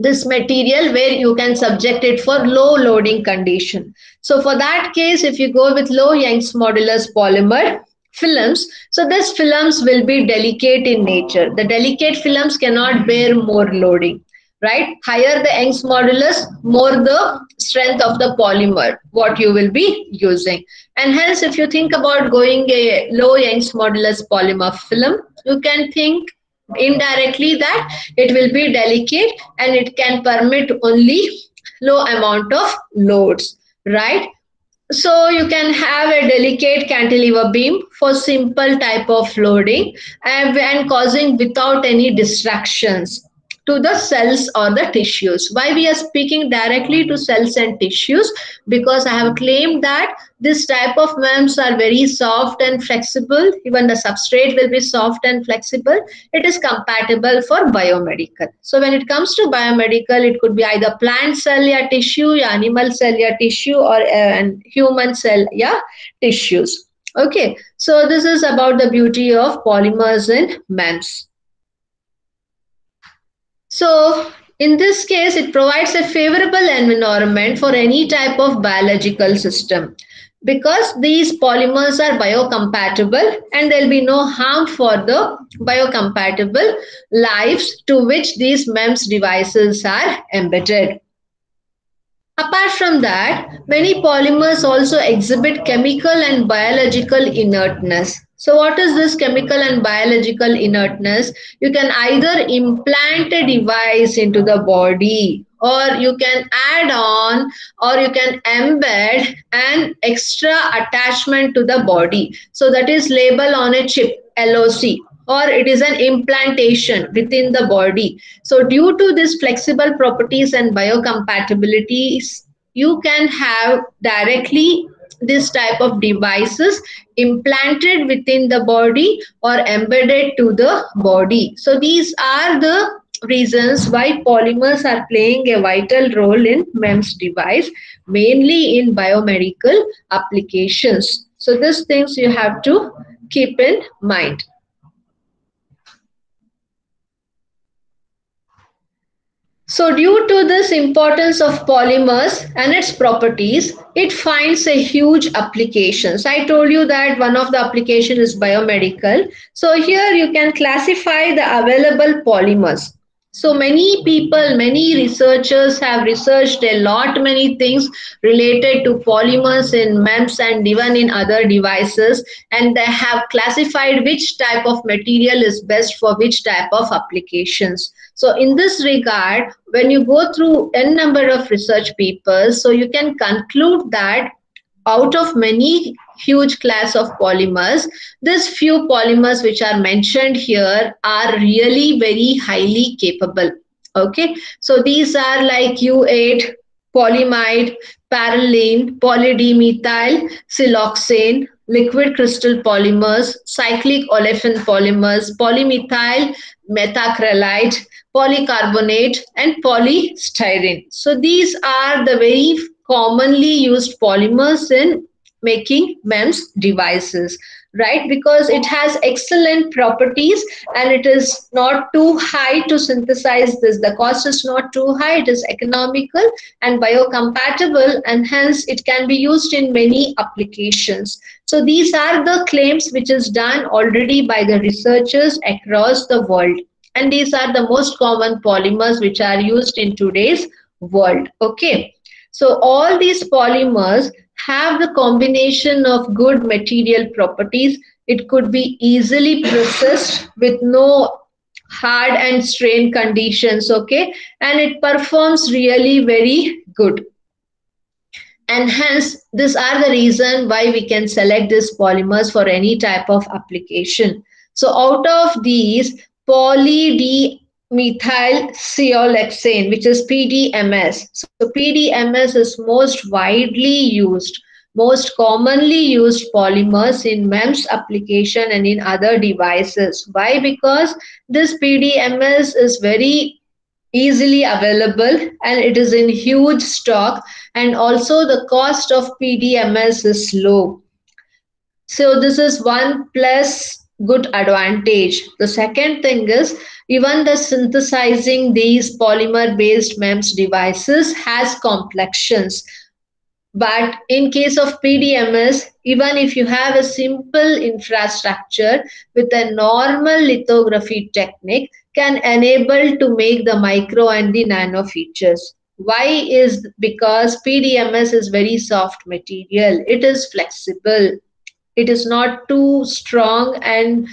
this material where you can subject it for low loading condition. So for that case, if you go with low Young's modulus polymer films, so these films will be delicate in nature. The delicate films cannot bear more loading, right? Higher the Young's modulus, more the strength of the polymer what you will be using. And hence if you think about going a low Young's modulus polymer film, you can think indirectly that it will be delicate and it can permit only low amount of loads, right? So you can have a delicate cantilever beam for simple type of loading and causing without any distractions to the cells or the tissues. Why we are speaking directly to cells and tissues? Because I have claimed that this type of MEMS are very soft and flexible. Even the substrate will be soft and flexible. It is compatible for biomedical. So when it comes to biomedical, it could be either plant cell or tissue, animal cell or tissue, or human cell or tissues. Okay, so this is about the beauty of polymers in MEMS. So in this case, it provides a favorable environment for any type of biological system because these polymers are biocompatible and there will be no harm for the biocompatible lives to which these MEMS devices are embedded. Apart from that, many polymers also exhibit chemical and biological inertness. So what is this chemical and biological inertness? You can either implant a device into the body, or you can add on, or you can embed an extra attachment to the body. So that is label on a chip, LOC, or it is an implantation within the body. So due to these flexible properties and biocompatibilities, you can have directly this type of devices implanted within the body or embedded to the body. So these are the reasons why polymers are playing a vital role in MEMS device, mainly in biomedical applications. So these things you have to keep in mind. So due to this importance of polymers and its properties, it finds a huge applications. I told you that one of the application is biomedical. So here you can classify the available polymers. So many people, many researchers have researched a lot many things related to polymers in MEMS and even in other devices, and they have classified which type of material is best for which type of applications. So in this regard, when you go through n number of research papers, so you can conclude that out of many huge class of polymers, these few polymers which are mentioned here are really very highly capable. Okay, so these are like U8, polyamide, parylene, polydimethyl siloxane, liquid crystal polymers, cyclic olefin polymers, polymethyl methacrylate, polycarbonate, and polystyrene. So these are the very commonly used polymers in making MEMS devices, right? Because it has excellent properties and it is not too high to synthesize this. The cost is not too high, it is economical and biocompatible, and hence it can be used in many applications. So these are the claims which is done already by the researchers across the world. And these are the most common polymers which are used in today's world. Okay. So all these polymers have the combination of good material properties. It could be easily processed with no hard and strain conditions, okay, and it performs really very good. And hence these are the reason why we can select these polymers for any type of application. So out of these, polydimethyl siloxane, which is PDMS. So PDMS is most widely used, most commonly used polymers in MEMS application and in other devices. Why? Because this PDMS is very easily available and it is in huge stock, and also the cost of PDMS is low. So this is one plus good advantage. The second thing is even the synthesizing these polymer based MEMS devices has complexions. But in case of PDMS, even if you have a simple infrastructure with a normal lithography technique, can enable to make the micro and the nano features. Why is because PDMS is very soft material. It is flexible. It is not too strong and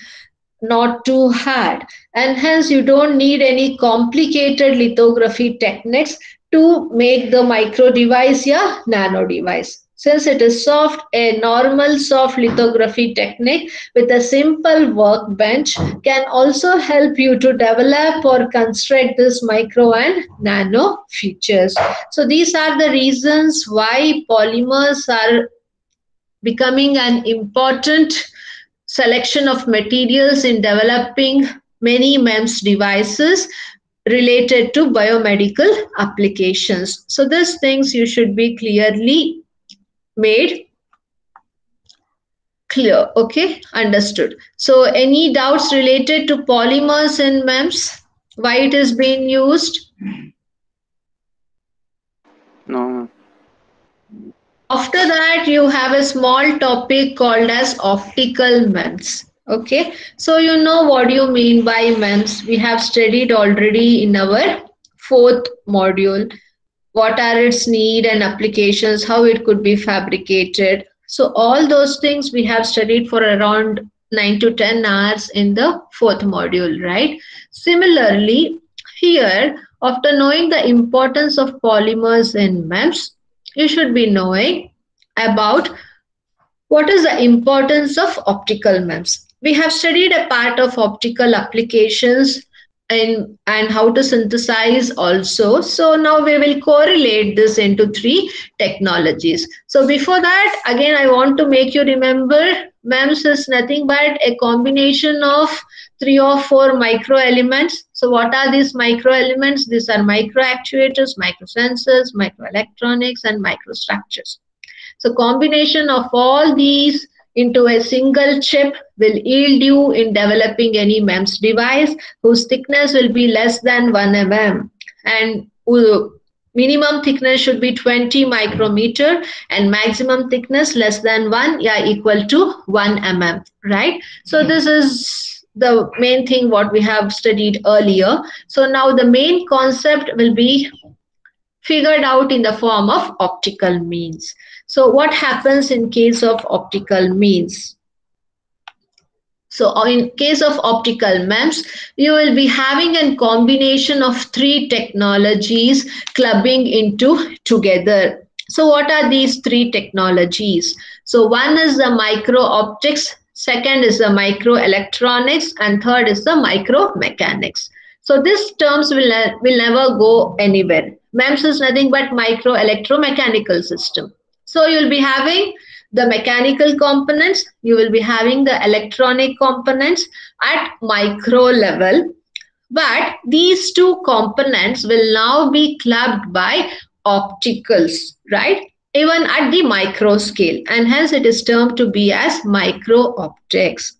not too hard, and hence you don't need any complicated lithography techniques to make the micro device or nano device. Since it is soft, a normal soft lithography technique with a simple workbench can also help you to develop or construct this micro and nano features. So these are the reasons why polymers are becoming an important selection of materials in developing many MEMS devices related to biomedical applications. So these things you should be clearly made clear. Okay, understood. So any doubts related to polymers in MEMS? Why it is being used? No. After that, you have a small topic called as optical MEMS. Okay, so you know what you mean by MEMS. We have studied already in our fourth module. What are its need and applications, how it could be fabricated. So all those things we have studied for around 9 to 10 hours in the fourth module, right? Similarly, here, after knowing the importance of polymers in MEMS, you should be knowing about what is the importance of optical MEMS. We have studied a part of optical applications and how to synthesize also. So now we will correlate this into three technologies. So before that, again, I want to make you remember MEMS is nothing but a combination of 3 or 4 micro elements. So what are these micro elements? These are micro actuators, micro sensors, microelectronics, and microstructures. So combination of all these into a single chip will yield you in developing any MEMS device whose thickness will be less than 1 mm. and minimum thickness should be 20 micrometer and maximum thickness less than 1, yeah, equal to 1 mm, right? So this is the main thing what we have studied earlier. So now the main concept will be figured out in the form of optical means. So what happens in case of optical means? So in case of optical MEMS, you will be having a combination of three technologies clubbing into together. So what are these three technologies? So one is the micro optics, second is the micro electronics, and third is the micro mechanics. So these terms will never go anywhere. MEMS is nothing but micro electromechanical system. So you'll be having the mechanical components, you will be having the electronic components at micro level, but these two components will now be clubbed by opticals, right? Even at the micro scale, and hence it is termed to be as micro optics,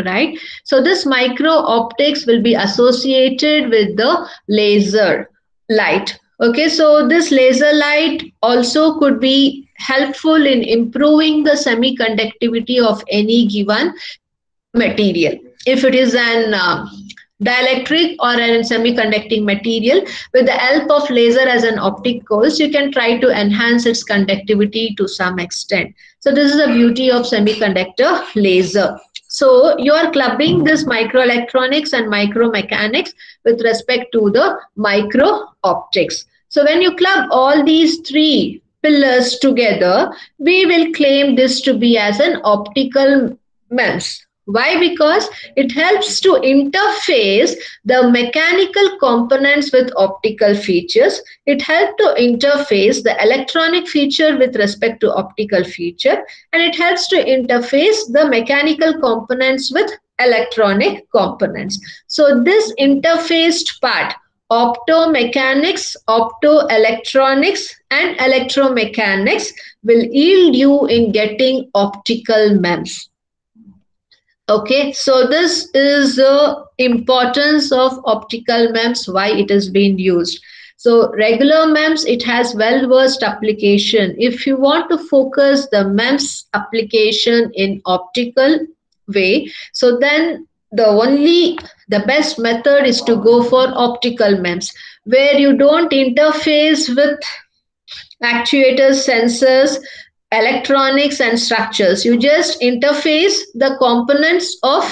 right? So this micro optics will be associated with the laser light. Okay, so this laser light also could be helpful in improving the semiconductivity of any given material. If it is an dielectric or an semiconducting material, with the help of laser as an optic course, you can try to enhance its conductivity to some extent. So this is the beauty of semiconductor laser. So you are clubbing this microelectronics and micromechanics with respect to the micro optics. So when you club all these three pillars together, we will claim this to be as an optical MEMS. Why? Because it helps to interface the mechanical components with optical features. It helps to interface the electronic feature with respect to optical feature, and it helps to interface the mechanical components with electronic components. So this interfaced part, optomechanics, optoelectronics, and electromechanics, will yield you in getting optical MEMS. Okay, so this is the importance of optical MEMS, why it is being used. So regular MEMS, it has well-versed application. If you want to focus the MEMS application in optical way, so then the best method is to go for optical MEMS, where you don't interface with actuators, sensors, electronics, and structures. You just interface the components of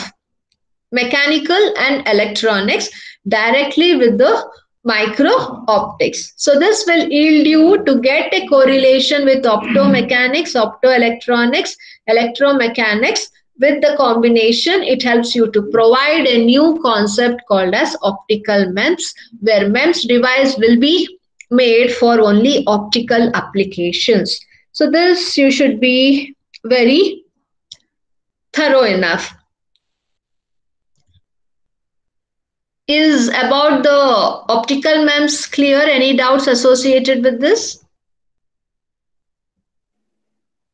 mechanical and electronics directly with the micro optics. So this will yield you to get a correlation with optomechanics, optoelectronics, electromechanics. With the combination, it helps you to provide a new concept called as optical MEMS, where MEMS device will be made for only optical applications. So this you should be very thorough enough. Is about the optical MEMS clear? Any doubts associated with this?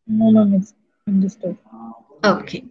No, ma'am, it's understood. Okay.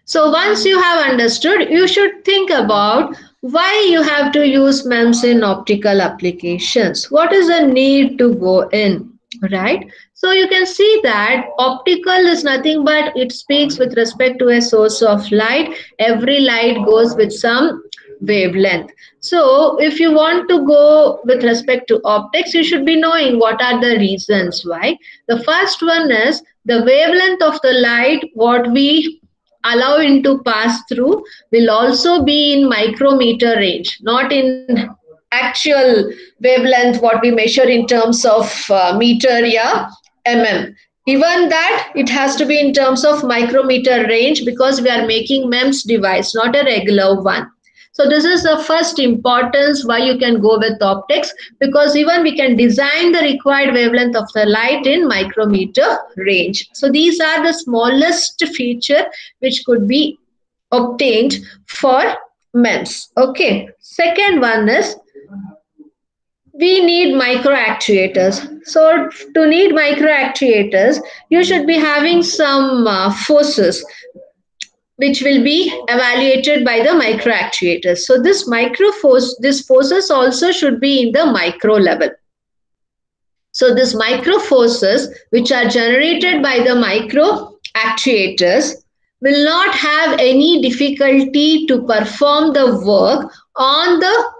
So once you have understood, you should think about why you have to use MEMS in optical applications. What is the need to go in, right? So you can see that optical is nothing but it speaks with respect to a source of light. Every light goes with some wavelength. So if you want to go with respect to optics, you should be knowing what are the reasons why. The first one is the wavelength of the light, what we allow it to pass through, will also be in micrometer range, not in actual wavelength what we measure in terms of meter, yeah, mm. Even that it has to be in terms of micrometer range, because we are making MEMS device, not a regular one. So this is the first importance why you can go with optics, because even we can design the required wavelength of the light in micrometer range. So these are the smallest feature which could be obtained for MEMS. Okay. Second one is we need micro actuators. So to need micro actuators, you should be having some forces which will be evaluated by the micro actuators. So this this forces also should be in the micro level. So these micro forces which are generated by the micro actuators will not have any difficulty to perform the work on the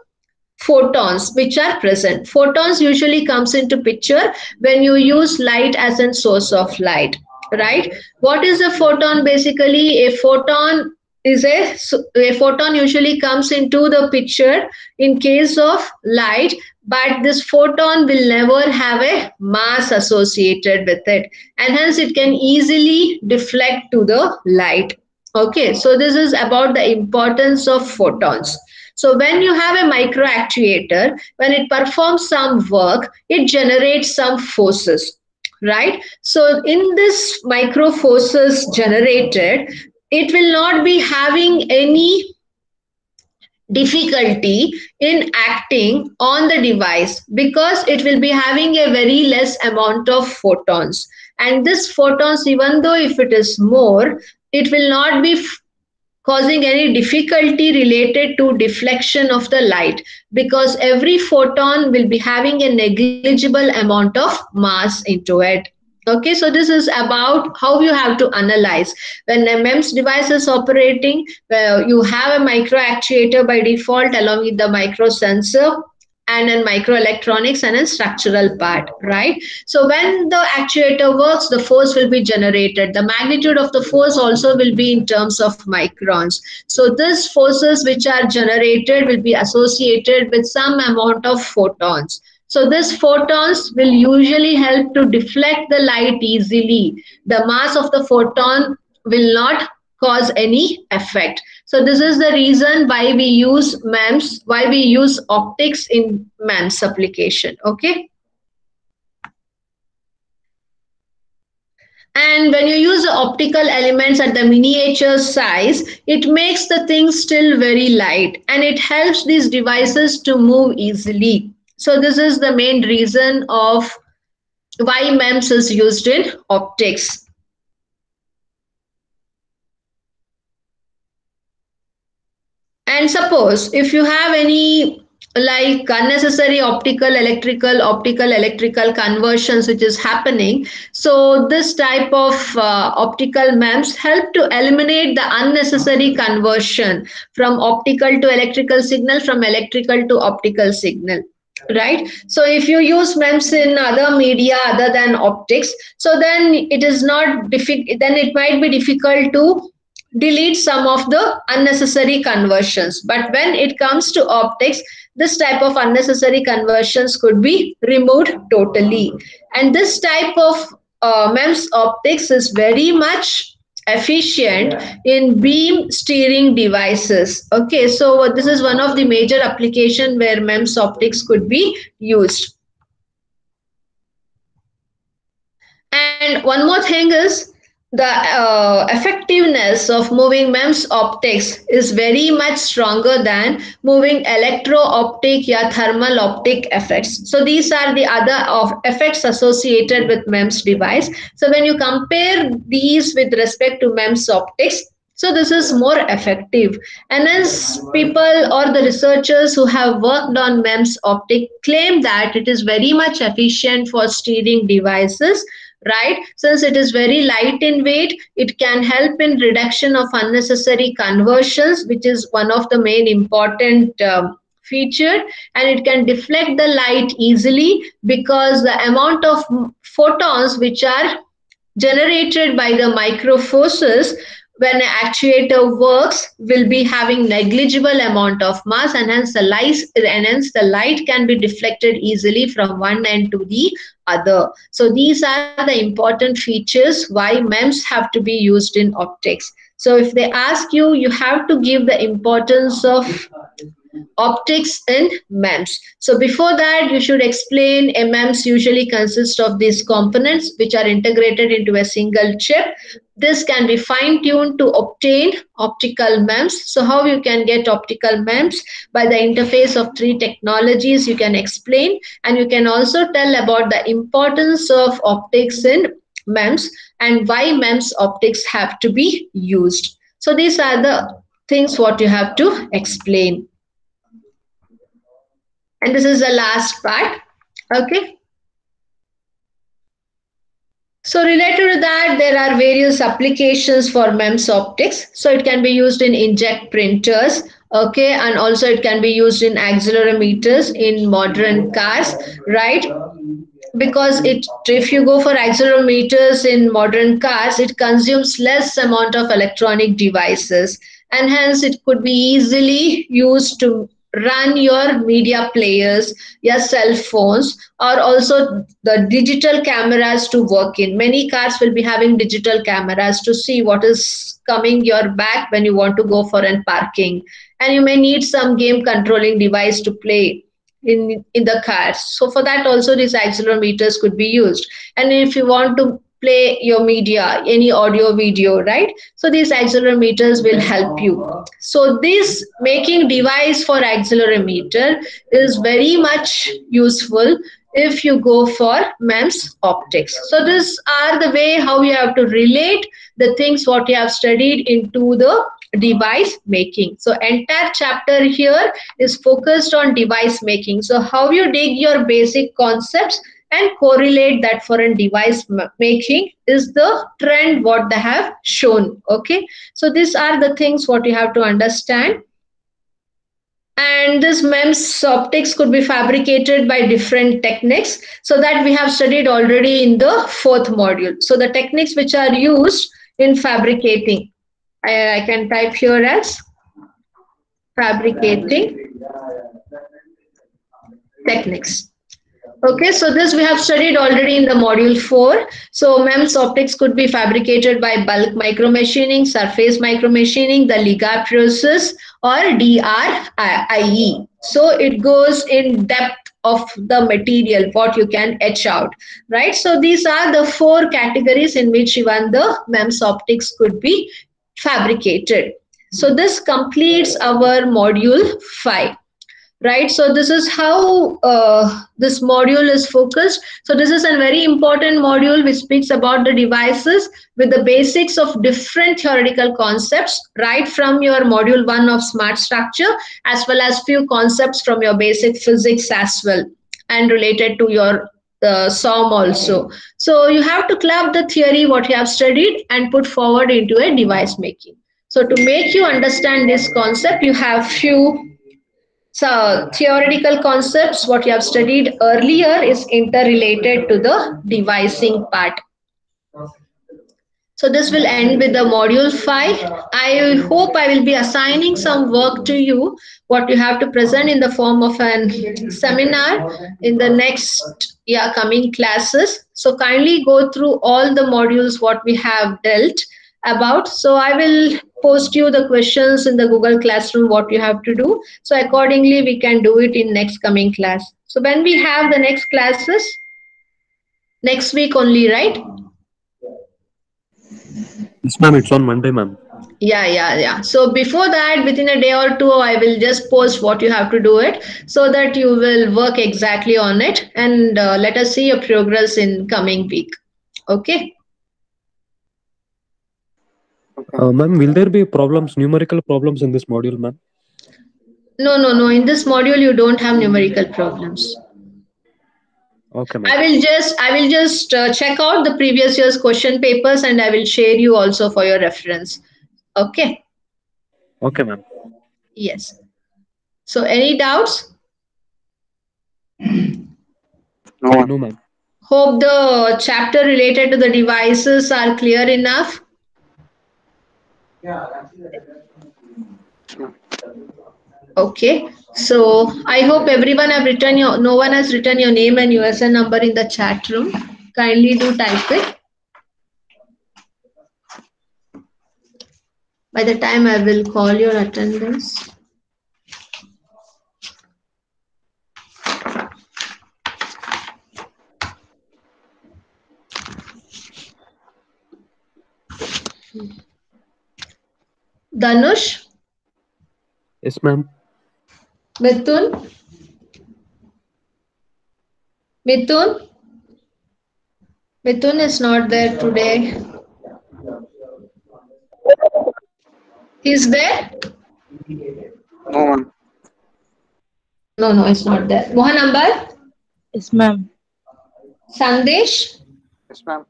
photons which are present. Photons usually comes into picture when you use light as a source of light, right? What is a photon? Basically a photon is a photon usually comes into the picture in case of light, but this photon will never have a mass associated with it, and hence it can easily deflect to the light. Okay, so this is about the importance of photons. So when you have a micro actuator, when it performs some work, it generates some forces, right? So in this micro forces generated, it will not be having any difficulty in acting on the device because it will be having a very less amount of photons, and this photons, even though if it is more, it will not be causing any difficulty related to deflection of the light, because every photon will be having a negligible amount of mass into it. Okay, so this is about how you have to analyze when a MEMS device is operating. You have a micro actuator by default along with the micro sensor and in microelectronics and in structural part, right? So when the actuator works, the force will be generated. The magnitude of the force also will be in terms of microns. So these forces which are generated will be associated with some amount of photons. So these photons will usually help to deflect the light easily. The mass of the photon will not cause any effect. So this is the reason why we use MEMS, why we use optics in MEMS application. Okay. And when you use the optical elements at the miniature size, it makes the thing still very light and it helps these devices to move easily. So this is the main reason of why MEMS is used in optics. And suppose if you have any like unnecessary optical electrical conversions which is happening, so this type of optical MEMS help to eliminate the unnecessary conversion from optical to electrical signal, from electrical to optical signal, right? So if you use MEMS in other media other than optics, so then it is not difficult, then it might be difficult to delete some of the unnecessary conversions. But when it comes to optics, this type of unnecessary conversions could be removed totally. And this type of MEMS optics is very much efficient in beam steering devices. Okay, so this is one of the major application where MEMS optics could be used. And one more thing is the effectiveness of moving MEMS optics is very much stronger than moving electro-optic or thermal optic effects. So these are the other of effects associated with MEMS device. So when you compare these with respect to MEMS optics, so this is more effective. And as people or the researchers who have worked on MEMS optic claim that it is very much efficient for steering devices, right? Since it is very light in weight, it can help in reduction of unnecessary conversions, which is one of the main important feature, and it can deflect the light easily because the amount of photons which are generated by the micro forces when an actuator works will be having negligible amount of mass, and hence the light can be deflected easily from one end to the other. So these are the important features why MEMS have to be used in optics. So if they ask you, you have to give the importance of optics in MEMS. So before that, you should explain a MEMS usually consists of these components which are integrated into a single chip. This can be fine-tuned to obtain optical MEMS. So how you can get optical MEMS? By the interface of three technologies you can explain, and you can also tell about the importance of optics in MEMS and why MEMS optics have to be used. So these are the things what you have to explain. And this is the last part. Okay. So related to that, there are various applications for MEMS optics. So it can be used in inkjet printers, okay, and also it can be used in accelerometers in modern cars, right? Because it, if you go for accelerometers in modern cars, it consumes less amount of electronic devices, and hence it could be easily used to run your media players, your cell phones, or also the digital cameras to work in. Many cars will be having digital cameras to see what is coming your back when you want to go for an parking, and you may need some game controlling device to play in the cars. So for that also these accelerometers could be used. And if you want to play your media, any audio video, right, so these accelerometers will help you. So this making device for accelerometer is very much useful if you go for MEMS optics. So these are the way how you have to relate the things what you have studied into the device making. So entire chapter here is focused on device making. So how you dig your basic concepts and correlate that for a device making is the trend what they have shown. Okay, so these are the things what you have to understand. And this MEMS optics could be fabricated by different techniques, so that we have studied already in the fourth module. So the techniques which are used in fabricating, I can type here as fabricating techniques. Okay, so this we have studied already in the module 4. So MEMS optics could be fabricated by bulk micromachining, surface micromachining, the Liga process, or DRIE. So it goes in depth of the material what you can etch out, right? So these are the 4 categories in which even the MEMS optics could be fabricated. So this completes our module 5, right? So this is how this module is focused. So this is a very important module which speaks about the devices with the basics of different theoretical concepts, right from your module 1 of smart structure, as well as few concepts from your basic physics as well, and related to your SOM also. So you have to club the theory what you have studied and put forward into a device making. So to make you understand this concept, you have few, so theoretical concepts, what you have studied earlier is interrelated to the devising part. So this will end with the module 5. I hope I will be assigning some work to you, what you have to present in the form of an seminar in the next coming classes. So kindly go through all the modules what we have dealt about. So I will post you the questions in the Google Classroom what you have to do. So accordingly we can do it in next coming class. So when we have the next classes, next week only, right? Yes, ma'am. It's on Monday, ma'am. Yeah. So before that, within a day or two, I will just post what you have to do it, so that you will work exactly on it, and let us see your progress in coming week. Okay. Ma'am, will there be problems, numerical problems in this module, ma'am? No. In this module, you don't have numerical problems. Okay, ma'am. I will just check out the previous year's question papers, and I will share you also for your reference. Okay. Okay, ma'am. Yes. So any doubts? No, ma'am. Hope the chapter related to the devices are clear enough. Okay, so I hope everyone have written your, no one has written your name and USN number in the chat room. Kindly do type it. By the time I will call your attendance. Danush, Yes, ma'am. Mithun, Mithun, Mithun is not there today. Is there? No, ma'am. No, it's not there. Mohan Ambar, Yes, ma'am. Sandesh, Yes, ma'am.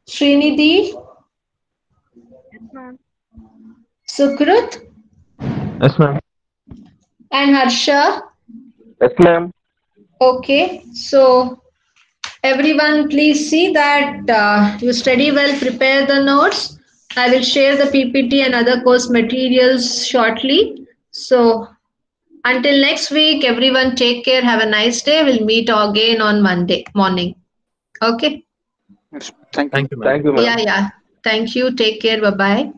Srinidhi, Yes, ma'am. Sukrut, Yes, ma'am. and Harsha. Yes, ma'am. Okay, so everyone, please see that you study well, prepare the notes. I will share the PPT and other course materials shortly. So, until next week, everyone take care. Have a nice day. We'll meet again on Monday morning. Okay? Yes. Thank you. Thank you, ma'am. Thank you, ma'am. Yeah. Thank you. Take care. Bye bye.